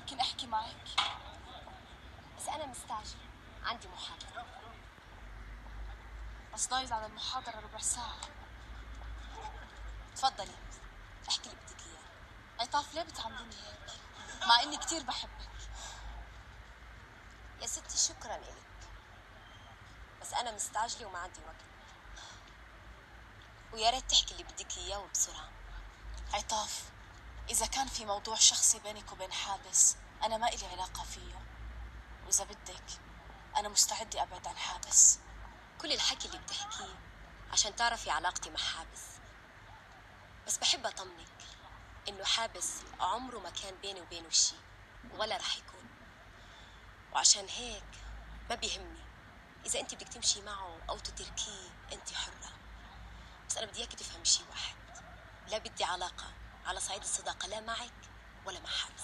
ممكن أحكي معك؟ بس أنا مستعجل، عندي محاضرة. بس ضايل على المحاضرة ربع ساعة. تفضلي، احكي اللي بدك إياه. عطاف ليه بتعامليني هيك؟ مع إني كتير بحبك. يا ستي شكرا إلك، بس أنا مستعجلة وما عندي وقت، ويا ريت تحكي اللي بدك إياه وبسرعة. عطاف، إذا كان في موضوع شخصي بينك وبين حابس أنا ما إلي علاقة فيه، وإذا بدك أنا مستعدة أبعد عن حابس. كل الحكي اللي بتحكيه عشان تعرفي علاقتي مع حابس، بس بحب أطمنك إنه حابس عمره ما كان بيني وبينه شي، ولا رح يكون. وعشان هيك ما بيهمني إذا أنت بدك تمشي معه أو تتركيه، أنت حرة. بس أنا بدي إياكي تفهمي شي واحد، لا بدي علاقة على صعيد الصداقة لا معك ولا مع حابس.